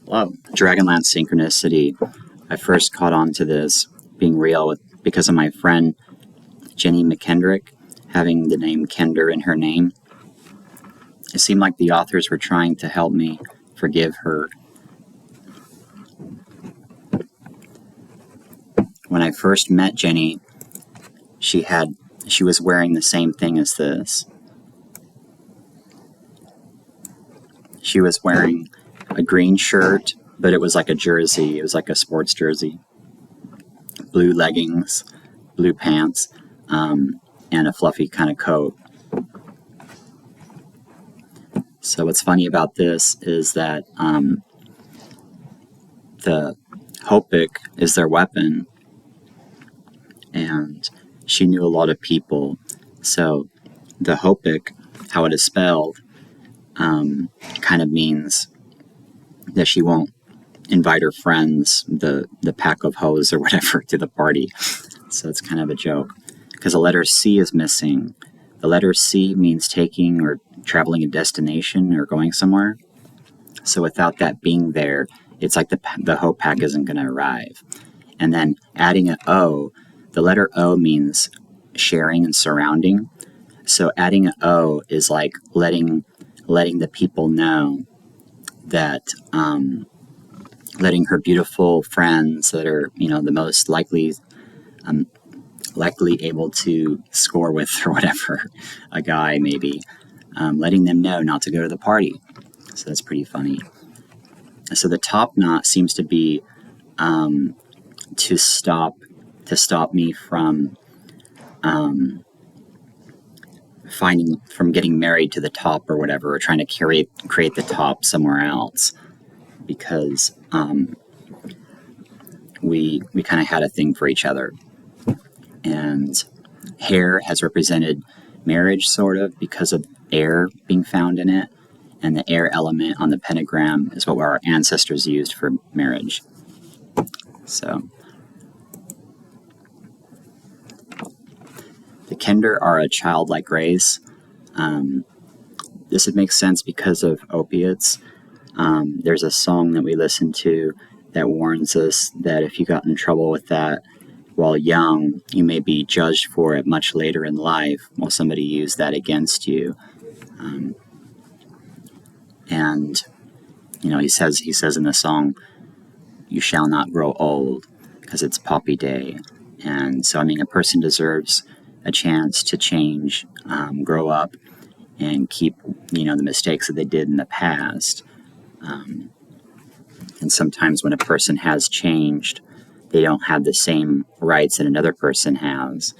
Love Dragonlance synchronicity. I first caught on to this being real because of my friend Jenny McKendrick having the name Kender in her name. It seemed like the authors were trying to help me forgive her. When I first met Jenny, she was wearing the same thing as this. She was wearing a green shirt, but it was like a jersey. It was like a sports jersey. Blue leggings, blue pants, and a fluffy kind of coat. So what's funny about this is that the Hopik is their weapon, and she knew a lot of people. So the Hopik, how it is spelled, kind of means that she won't invite her friends, the pack of hoes or whatever, to the party. So it's kind of a joke. Because the letter C is missing. The letter C means taking or traveling a destination or going somewhere. So without that being there, it's like the hoe pack isn't going to arrive. And then adding an O, the letter O means sharing and surrounding. So adding an O is like letting the people know that, letting her beautiful friends that are, the most likely able to score with or whatever, a guy maybe, letting them know not to go to the party. So that's pretty funny. So the top knot seems to be to stop me from getting married to the top or whatever, or trying to create the top somewhere else, because we kind of had a thing for each other. And hair has represented marriage, sort of, because of air being found in it, and the air element on the pentagram is what our ancestors used for marriage. So the Kender are a childlike race. This would make sense because of opiates. There's a song that we listen to that warns us that if you got in trouble with that while young, you may be judged for it much later in life while somebody used that against you. And he says in the song, "You shall not grow old," because it's Poppy Day. And so, a person deserves a chance to change, grow up, and keep, the mistakes that they did in the past. And sometimes when a person has changed, they don't have the same rights that another person has.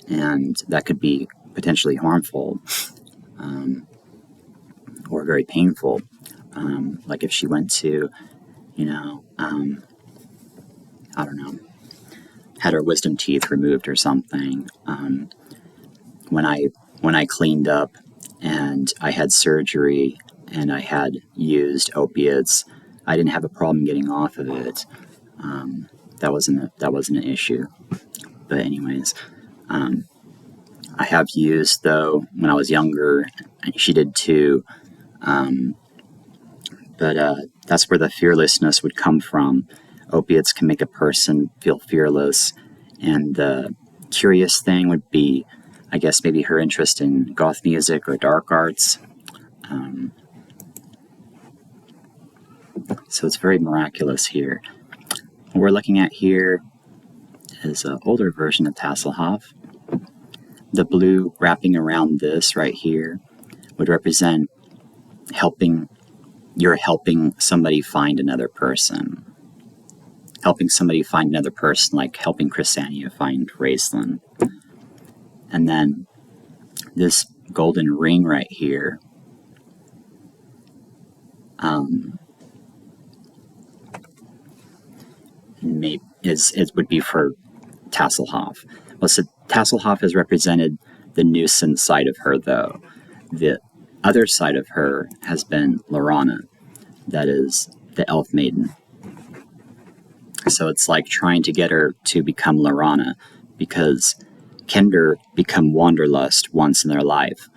And that could be potentially harmful, or very painful. Like if she went to, I don't know, had her wisdom teeth removed or something. When I cleaned up and I had surgery and I had used opiates, I didn't have a problem getting off of it. That wasn't an issue. But anyways, I have used, though, when I was younger, and she did too. But that's where the fearlessness would come from. Opiates can make a person feel fearless. And the curious thing would be, I guess, maybe her interest in goth music or dark arts. So it's very miraculous here. What we're looking at here is an older version of Tasslehoff. The blue wrapping around this right here would represent helping somebody find another person. Helping somebody find another person, like helping Chrysania find Raceland. And then this golden ring right here it would be for Tasslehoff. Well, so Tasslehoff has represented the nuisance side of her, though. The other side of her has been Laurana, that is the elf maiden. So it's like trying to get her to become Laurana, because Kender become wanderlust once in their life,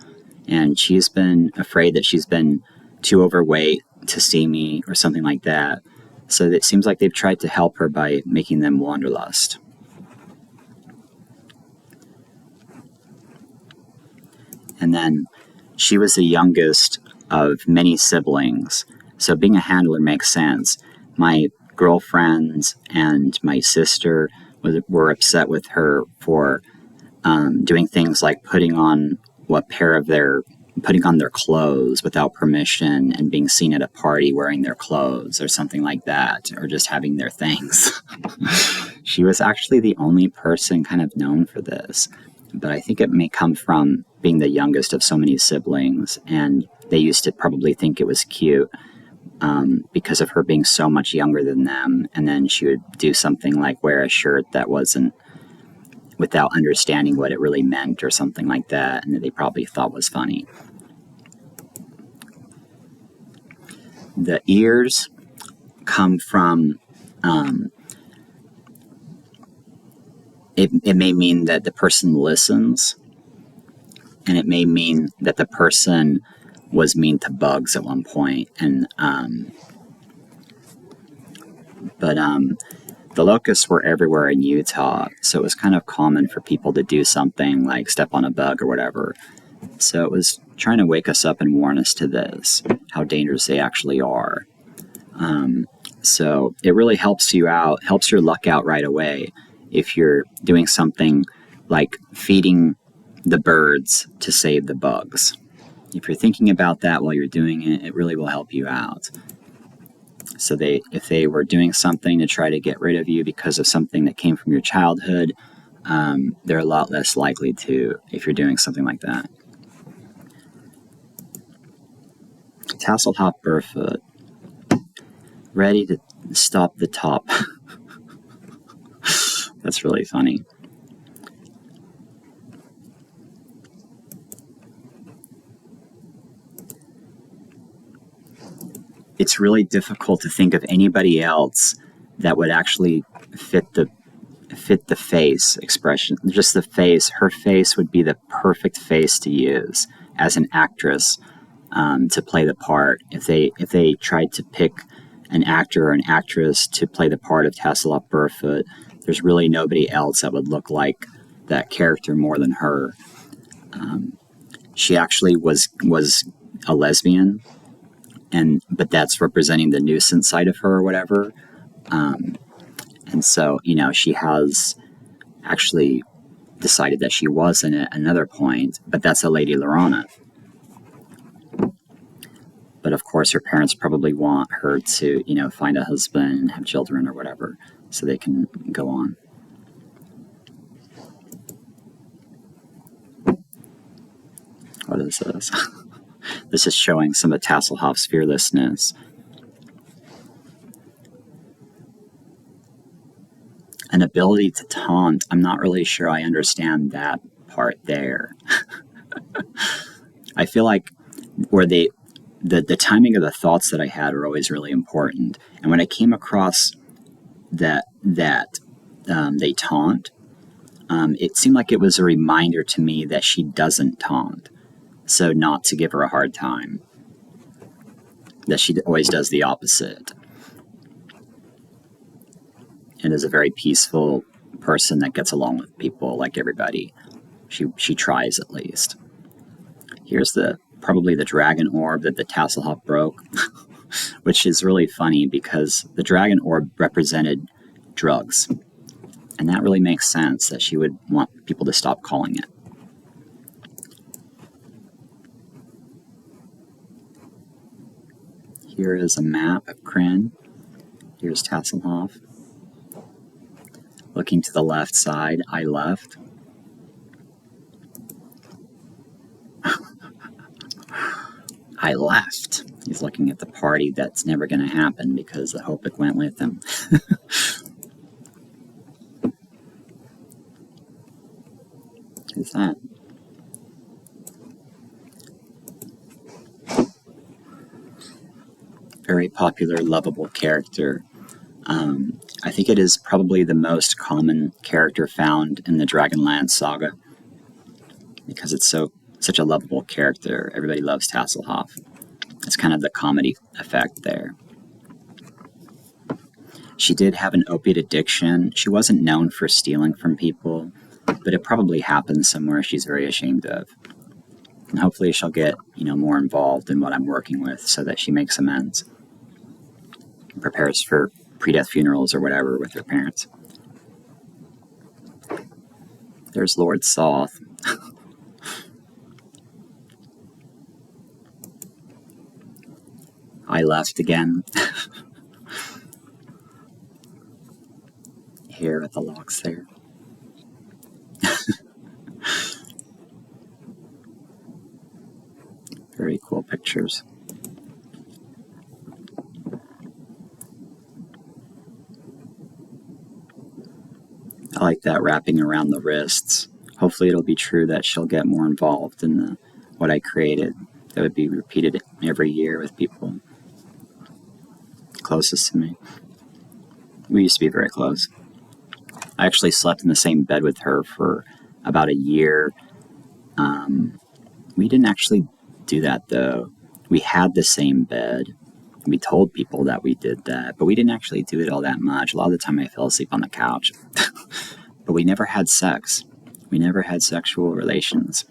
and she's been afraid that she's been too overweight to see me or something like that. So it seems like they've tried to help her by making them wanderlust. And then she was the youngest of many siblings, so being a handler makes sense. My girlfriends and my sister were upset with her for doing things like putting on their clothes without permission and being seen at a party wearing their clothes or something like that, or just having their things. She was actually the only person kind of known for this, but I think it may come from being the youngest of so many siblings, and they used to probably think it was cute because of her being so much younger than them, and then she would do something like wear a shirt that wasn't without understanding what it really meant or something like that, and that they probably thought was funny. The ears come from, it may mean that the person listens, and it may mean that the person was mean to bugs at one point, and the locusts were everywhere in Utah, so it was kind of common for people to do something like step on a bug or whatever. So it was trying to wake us up and warn us to this, how dangerous they actually are. So it really helps you out, helps your luck out right away if you're doing something like feeding the birds to save the bugs. If you're thinking about that while you're doing it, it really will help you out. So if they were doing something to try to get rid of you because of something that came from your childhood, they're a lot less likely to if you're doing something like that. Tasslehoff Burrfoot, ready to stop the top. That's really funny. It's really difficult to think of anybody else that would actually fit the face expression. Just the face. Her face would be the perfect face to use as an actress to play the part. If they tried to pick an actor or an actress to play the part of Tasslehoff Burrfoot, there's really nobody else that would look like that character more than her. She actually was a lesbian, but that's representing the nuisance side of her or whatever. And so, she has actually decided that she wasn't at another point, but that's a Lady Laurana. But of course, her parents probably want her to, find a husband and have children or whatever, so they can go on. What is this? This is showing some of Tasslehoff's fearlessness. An ability to taunt. I'm not really sure I understand that part there. I feel like where the timing of the thoughts that I had are always really important. And when I came across that they taunt, it seemed like it was a reminder to me that she doesn't taunt. So not to give her a hard time. That she always does the opposite. And is a very peaceful person that gets along with people like everybody. She tries at least. Here's probably the dragon orb that the Tasslehoff broke, which is really funny because the dragon orb represented drugs. And that really makes sense that she would want people to stop calling it. Here is a map of Kryn. Here's Tasslehoff. Looking to the left side, I left. I left. He's looking at the party that's never going to happen because the Hopic went with him. Who's that? Very popular, lovable character. I think it is probably the most common character found in the Dragonlance saga because it's such a lovable character. Everybody loves Tasslehoff. It's kind of the comedy effect there. She did have an opiate addiction. She wasn't known for stealing from people, but it probably happened somewhere she's very ashamed of. And hopefully she'll get, more involved in what I'm working with so that she makes amends. Prepares for pre-death funerals or whatever with her parents. There's Lord Soth. I left again. Here at the locks there. Very cool pictures. I like that wrapping around the wrists. Hopefully it'll be true that she'll get more involved in what I created. That would be repeated every year with people closest to me. We used to be very close. I actually slept in the same bed with her for about a year. We didn't actually do that, though. We had the same bed. We told people that we did that, but we didn't actually do it all that much. A lot of the time I fell asleep on the couch. But we never had sex. We never had sexual relations.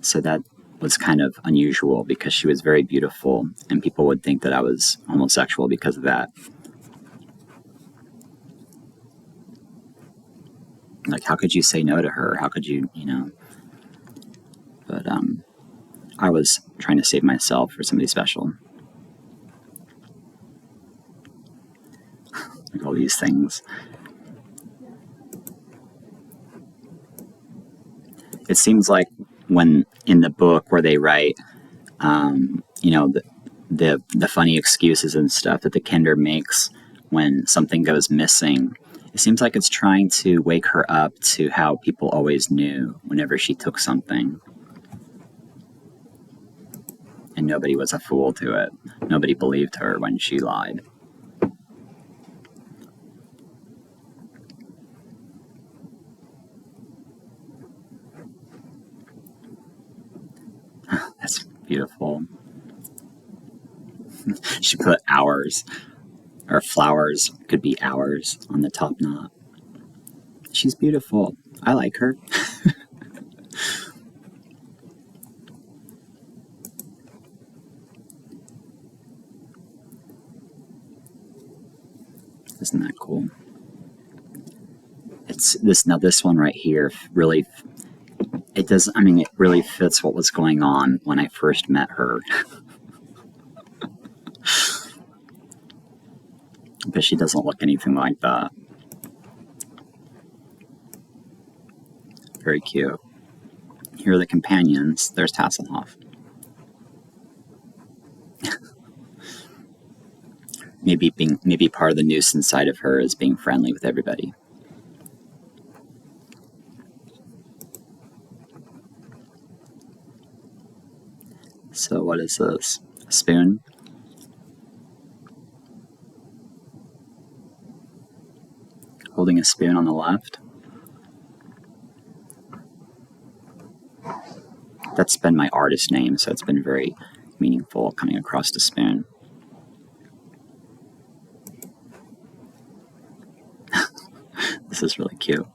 So that was kind of unusual because she was very beautiful, and people would think that I was homosexual because of that. Like, how could you say no to her? How could you, But I was trying to save myself for somebody special. Like all these things. It seems like when in the book where they write, the funny excuses and stuff that the Kinder makes when something goes missing, it seems like it's trying to wake her up to how people always knew whenever she took something. And nobody was a fool to it. Nobody believed her when she lied. That's beautiful. She put hours, or flowers, could be hours, on the top knot. She's beautiful. I like her. Isn't that cool? It's this one right here really, it really fits what was going on when I first met her. But she doesn't look anything like that. Very cute. Here are the companions. There's Tasslehoff. Maybe part of the nuisance side of her is being friendly with everybody. So what is this? A spoon? Holding a spoon on the left. That's been my artist name, so it's been very meaningful coming across the spoon. This is really cute.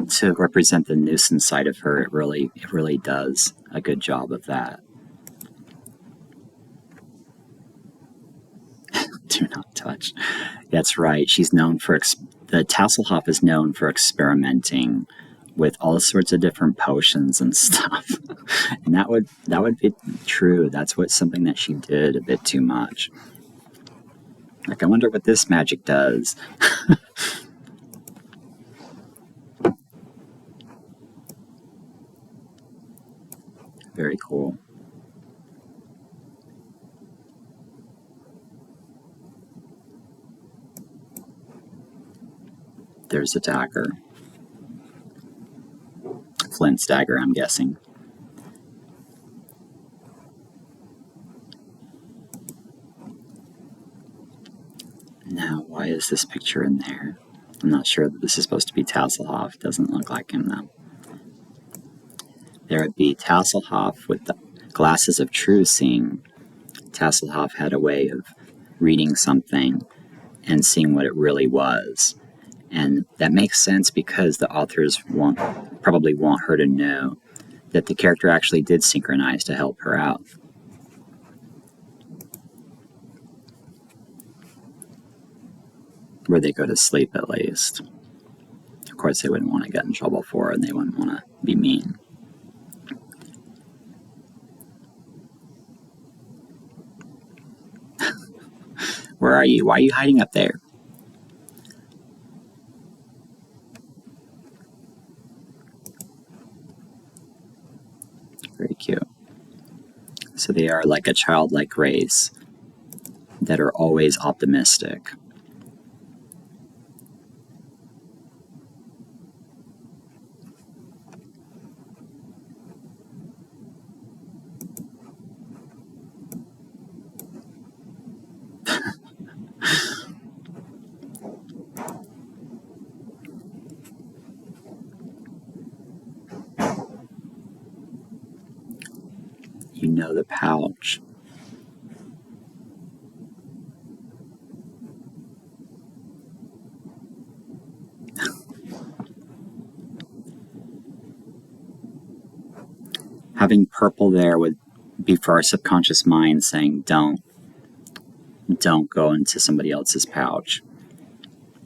To represent the nuisance side of her, it really does a good job of that. Do not touch. That's right. She's known for the Tasslehoff is known for experimenting with all sorts of different potions and stuff, and that would be true. That's something that she did a bit too much. Like, I wonder what this magic does. Very cool. There's a dagger. Flint's dagger, I'm guessing. Now, why is this picture in there? I'm not sure that this is supposed to be Tasslehoff. Doesn't look like him, though. There would be Tasslehoff with the glasses of true seeing. Tasslehoff had a way of reading something and seeing what it really was. And that makes sense because the authors probably want her to know that the character actually did synchronize to help her out. Where they go to sleep, at least. Of course, they wouldn't want to get in trouble for it, and they wouldn't want to be mean. Where are you? Why are you hiding up there? Very cute. So they are like a childlike race that are always optimistic. You know the pouch. Having purple there would be for our subconscious mind saying, don't go into somebody else's pouch.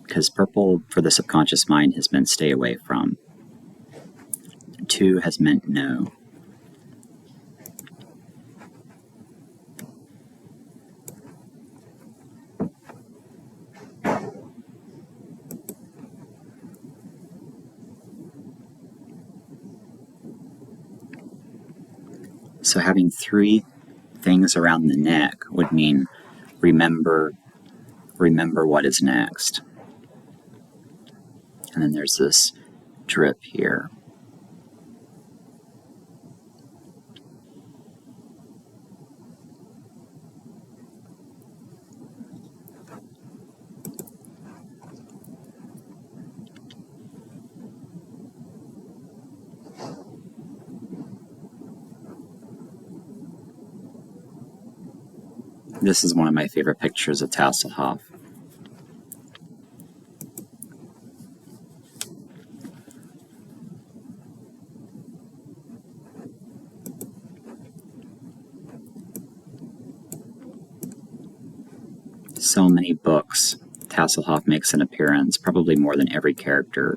Because purple for the subconscious mind has been stay away from. 2 has meant no. So having 3 things around the neck would mean remember what is next. And then there's this drip here. This is one of my favorite pictures of Tasslehoff. So many books, Tasslehoff makes an appearance, probably more than every character.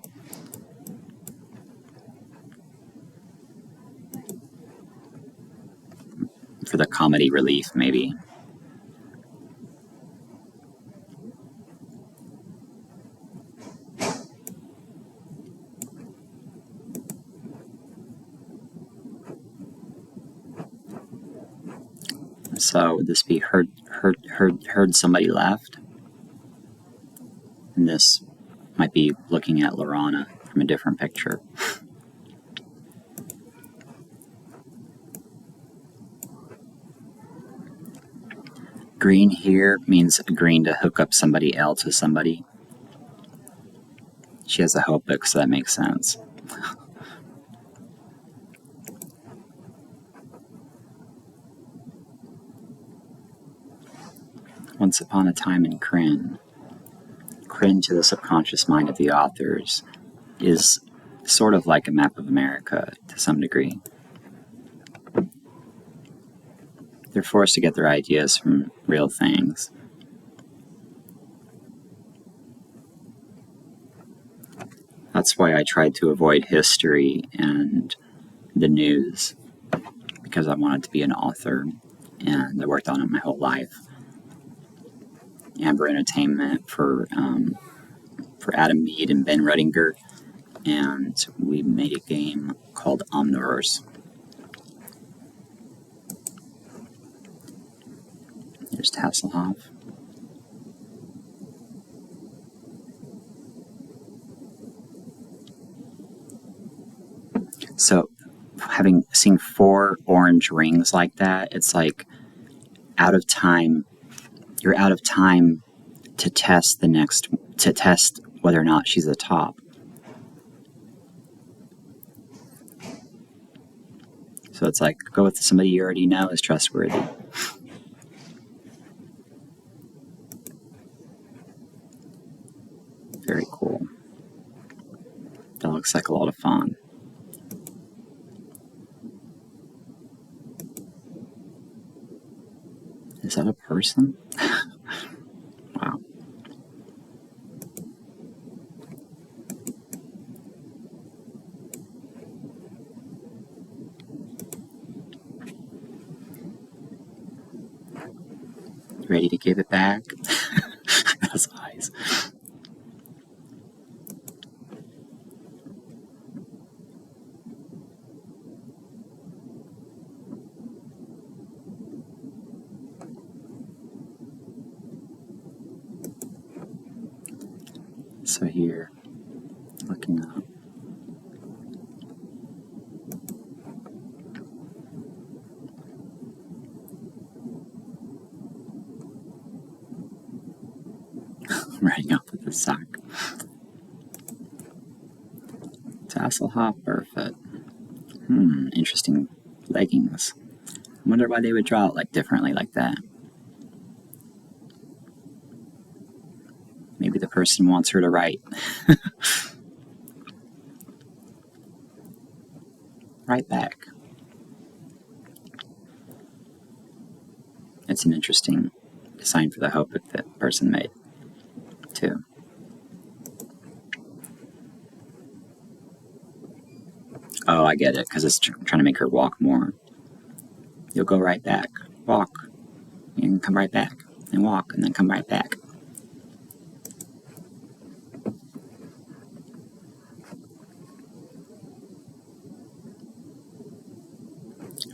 For the comedy relief, maybe. So would this be heard somebody left? And this might be looking at Laurana from a different picture. Green here means agreeing to hook up somebody else with somebody. She has a hope book, so that makes sense. Once upon a time in Kryn. Kryn, to the subconscious mind of the authors, is sort of like a map of America to some degree. They're forced to get their ideas from real things. That's why I tried to avoid history and the news, because I wanted to be an author, and I worked on it my whole life. Amber Entertainment for Adam Mead and Ben Ruttinger, and we made a game called Omniverse. There's Tasslehoff. So, seeing 4 orange rings like that, it's like out of time. You're out of time to test whether or not she's the top. So it's like, go with somebody you already know is trustworthy. Very cool. That looks like a lot of fun. Is that a person? Wow. Ready to give it back? Those eyes. So here, looking up. Riding up with the sock. Tasslehoff, Burrfoot. Interesting leggings. I wonder why they would draw it like differently like that. Maybe the person wants her to write. Right back. It's an interesting design for the hope that the person made, too. Oh, I get it, because it's trying to make her walk more. You'll go right back. Walk. You can come right back. And walk, and then come right back.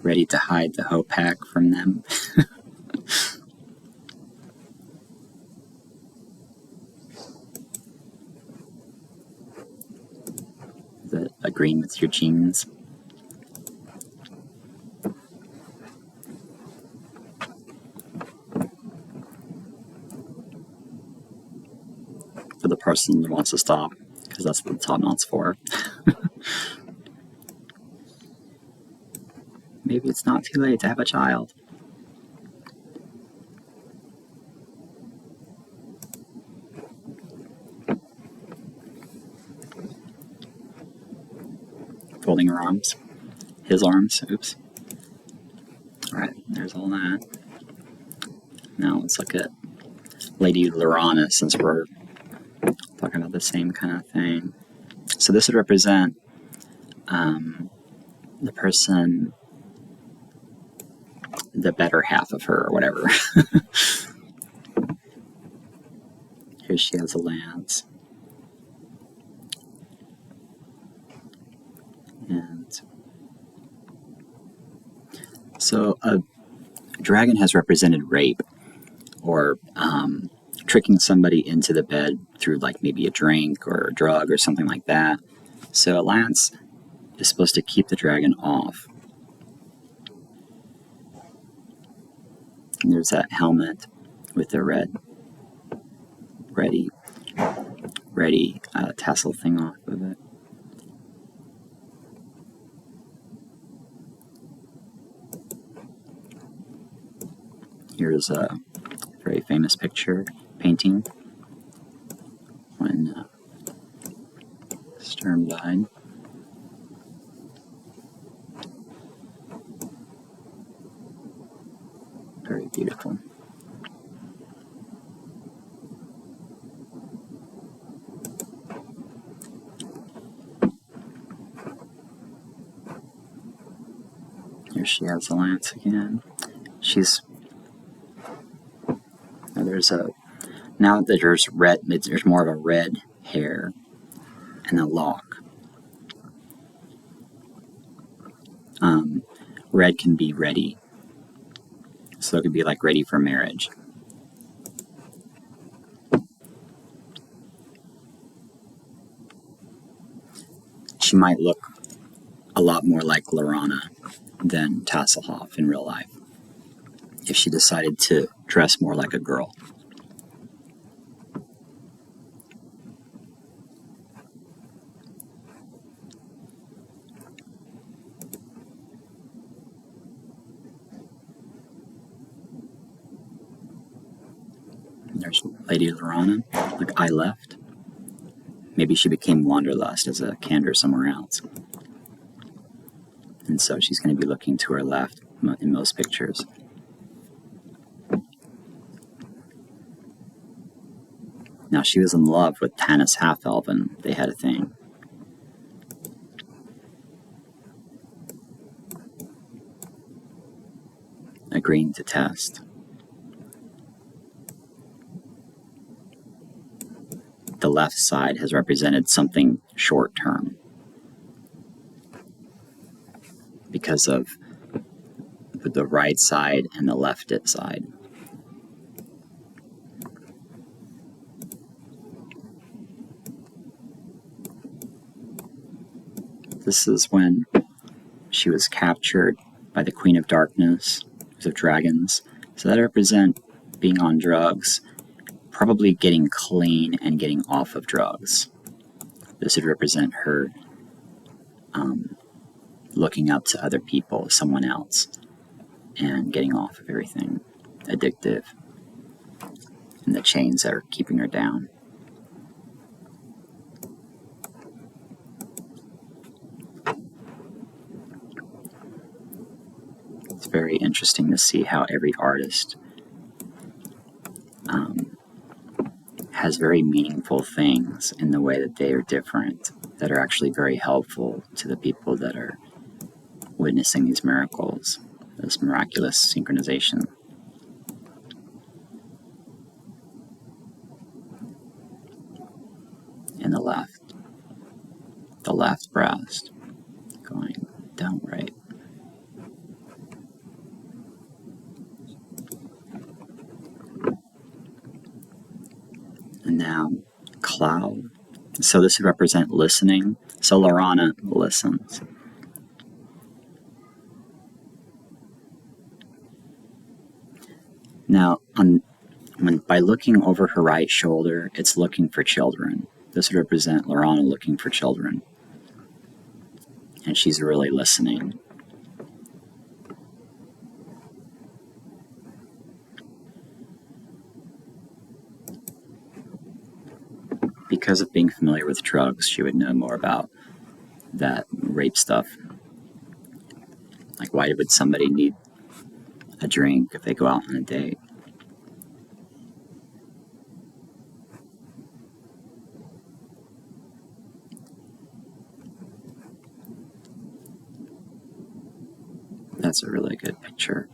Ready to hide the hope pack from them. Is it agreeing with your genes? For the person who wants to stop, because that's what the top knot's for. Maybe it's not too late to have a child. Folding her arms. His arms. Oops. Alright, there's all that. Now let's look at Lady Laurana, since we're talking about the same kind of thing. So this would represent the person, the better half of her, or whatever. Here she has a lance. And so a dragon has represented rape, or tricking somebody into the bed through like maybe a drink or a drug or something like that. So a lance is supposed to keep the dragon off. And there's that helmet with the ready tassel thing off of it. Here's a very famous painting when Sturm died. Very beautiful. Here she has the lance again. Now that there's red, there's more of a red hair and a lock. Red can be ready. So it could be like ready for marriage. She might look a lot more like Laurana than Tasslehoff in real life if she decided to dress more like a girl. There's Lady Laurana. Like, I left. Maybe she became Wanderlust as a candor somewhere else. And so she's going to be looking to her left in most pictures. Now, she was in love with Tanis Half-Elf, and they had a thing. Agreeing to test. The left side has represented something short-term because of the right side and the left side. This is when she was captured by the Queen of Darkness, of dragons. So that represent being on drugs, probably getting clean and getting off of drugs. This would represent her looking up to other people, someone else, and getting off of everything addictive and the chains that are keeping her down. It's very interesting to see how every artist has very meaningful things in the way that they are different, that are actually very helpful to the people that are witnessing these miracles, this miraculous synchronization. In the left breast, going down right. And now, cloud. So this would represent listening. So Laurana listens. Now, by looking over her right shoulder, it's looking for children. This would represent Laurana looking for children. And she's really listening. Because of being familiar with drugs, she would know more about that rape stuff. Like, why would somebody need a drink if they go out on a date? That's a really good picture.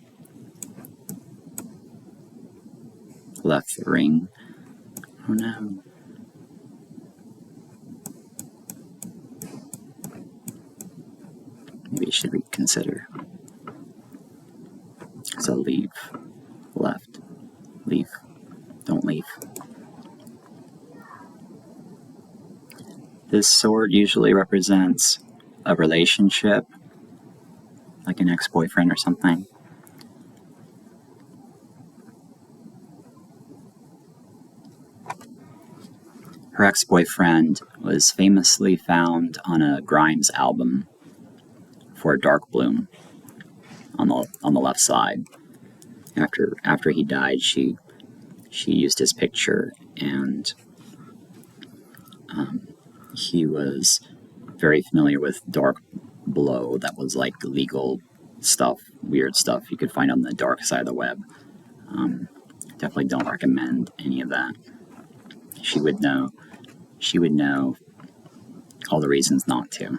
Left ring. Oh no. Maybe you should reconsider. So leave. Left. Leave. Don't leave. This sword usually represents a relationship, like an ex-boyfriend or something. Her ex-boyfriend was famously found on a Grimes album for Dark Bloom on the left side. After he died, she used his picture, and he was very familiar with Dark Blow. That was like legal stuff, weird stuff you could find on the dark side of the web. Definitely don't recommend any of that. She would know all the reasons not to.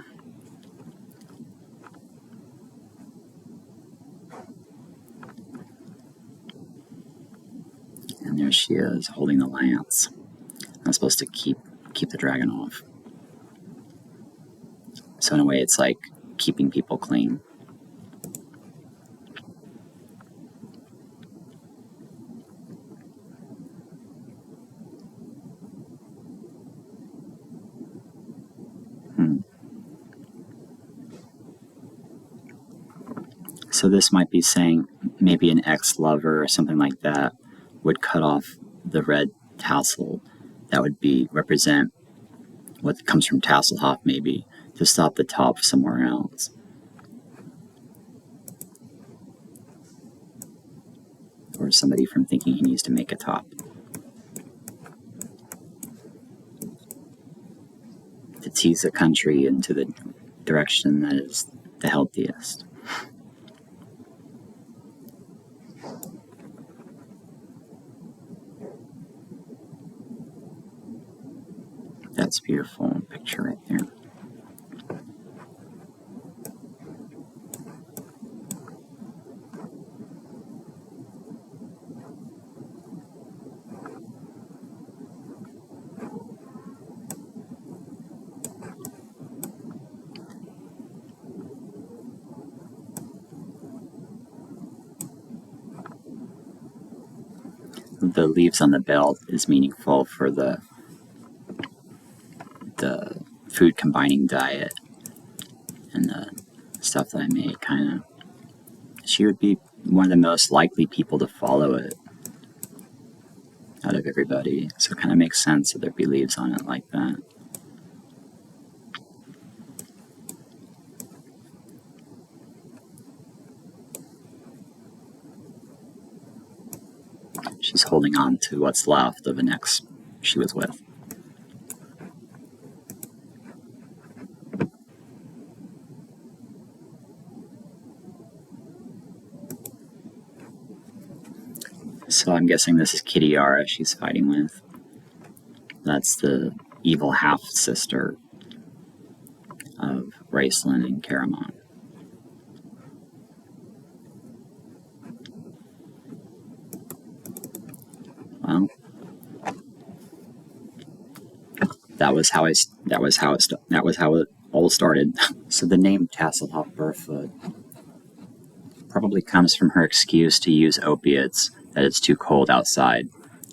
And there she is, holding the lance. I'm supposed to keep the dragon off. So in a way, it's like keeping people clean. So this might be saying maybe an ex-lover or something like that would cut off the red tassel. That would represent what comes from Tasslehoff, maybe, to stop the top somewhere else. Or somebody from thinking he needs to make a top. to tease the country into the direction that is the healthiest. That's a beautiful picture right there. The leaves on the belt is meaningful for the food combining diet and the stuff that I made. Kind of, she would be one of the most likely people to follow it out of everybody, so it kind of makes sense that there'd be leaves on it like that. She's holding on to what's left of an ex she was with. So I'm guessing this is Kitiara she's fighting with. That's the evil half-sister of Raceland and Caramon. Well, that was how it all started. So the name Tasslehoff Burrfoot probably comes from her excuse to use opiates that it's too cold outside,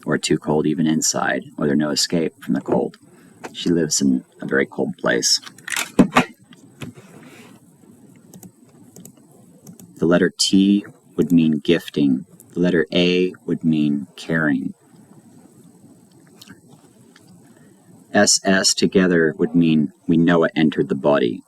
or too cold even inside, or there's no escape from the cold. She lives in a very cold place. The letter T would mean gifting. The letter A would mean caring. SS together would mean we know it entered the body.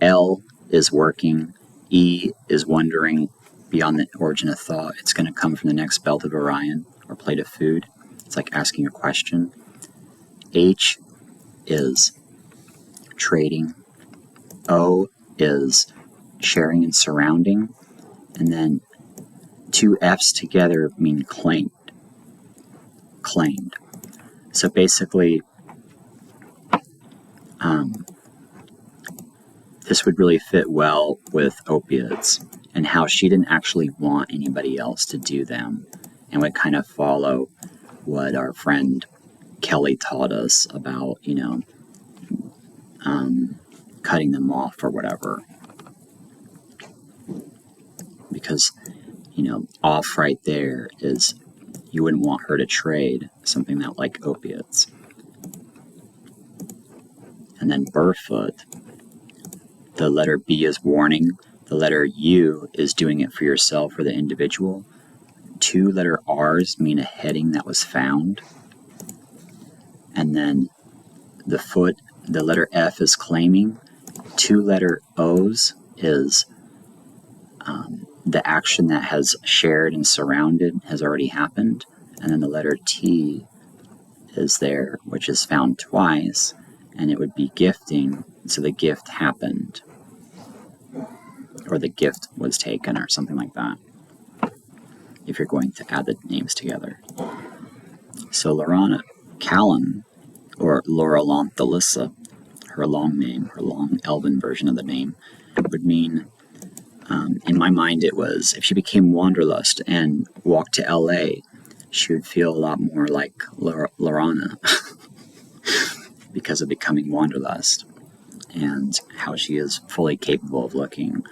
L is working. E is wondering beyond the origin of thought. It's going to come from the next belt of Orion or plate of food. It's like asking a question. H is trading. O is sharing and surrounding. And then two F's together mean claimed. Claimed. So basically, this would really fit well with opiates and how she didn't actually want anybody else to do them, and would kind of follow what our friend Kelly taught us about, cutting them off or whatever. Because, off right there is you wouldn't want her to trade something that like opiates. And then Burrfoot, the letter B is warning. The letter U is doing it for yourself or the individual. Two letter R's mean a heading that was found. And then the foot, the letter F is claiming. Two letter O's is the action that has shared and surrounded has already happened. And then the letter T is there, which is found twice, and it would be gifting. So the gift happened, or the gift was taken, or something like that, if you're going to add the names together. So Laurana, Kalan, or Lauralanthalasa, her long name, her long elven version of the name, would mean, in my mind it was, if she became Wanderlust and walked to LA, she would feel a lot more like Laurana because of becoming Wanderlust, and how she is fully capable of looking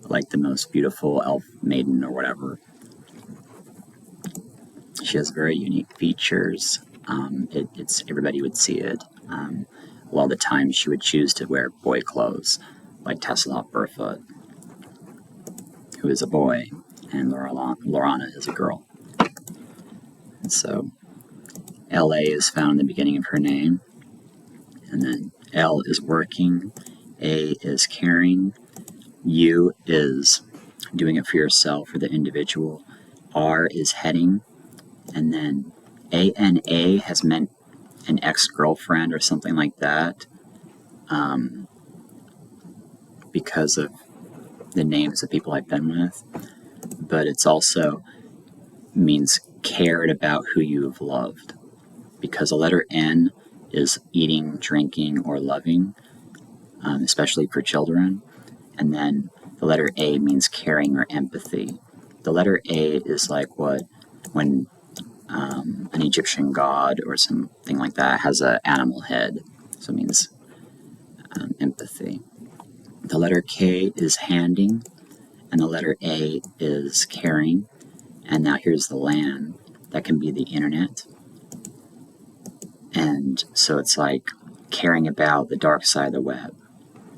like the most beautiful elf maiden or whatever. She has very unique features. It's everybody would see it. A lot of the time she would choose to wear boy clothes, like Tasslehoff Burrfoot, who is a boy, and Laurana is a girl. And so LA is found in the beginning of her name, and then L is working, A is caring, U is doing it for yourself or the individual, R is heading, and then ANA has meant an ex-girlfriend or something like that. because of the names of people I've been with, but it's also means cared about who you have loved, because the letter N is eating, drinking, or loving, especially for children. And then the letter A means caring or empathy. The letter A is like when an Egyptian god or something like that has an animal head, so it means empathy. The letter K is handing, and the letter A is caring. And now here's the LAN. That can be the internet. And so it's like caring about the dark side of the web,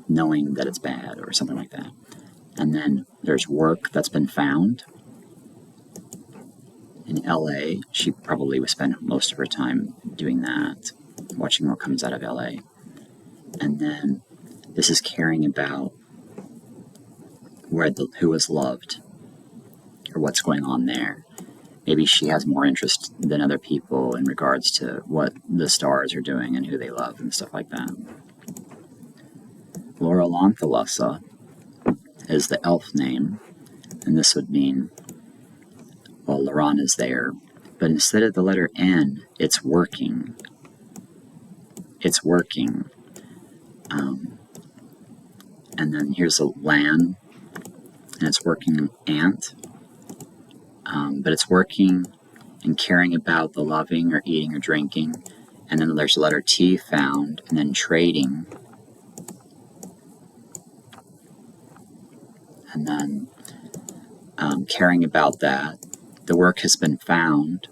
knowing that it's bad or something like that. And then there's work that's been found. In LA, she probably would spend most of her time doing that, watching what comes out of LA. And then this is caring about who was loved or what's going on there. Maybe she has more interest than other people in regards to what the stars are doing and who they love and stuff like that. Lauralanthalasa is the elf name, and this would mean, well, Laurana is there, but instead of the letter N, it's working. It's working. And then here's a LAN, and it's working ant. But it's working and caring about the loving or eating or drinking. And then there's the letter T found, and then trading. And then caring about that. The work has been found.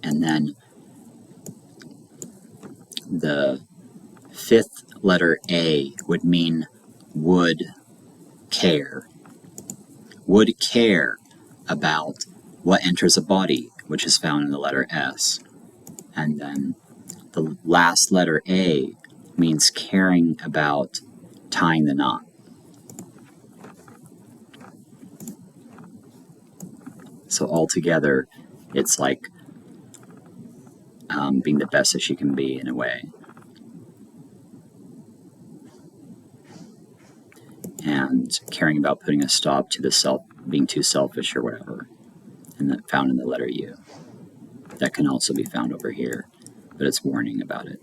And then the fifth letter A would mean would care. Would care about what enters a body, which is found in the letter S. And then the last letter A means caring about tying the knot. So altogether, it's like being the best that she can be in a way. And caring about putting a stop to being too selfish or whatever. And that found in the letter U. That can also be found over here, but it's warning about it.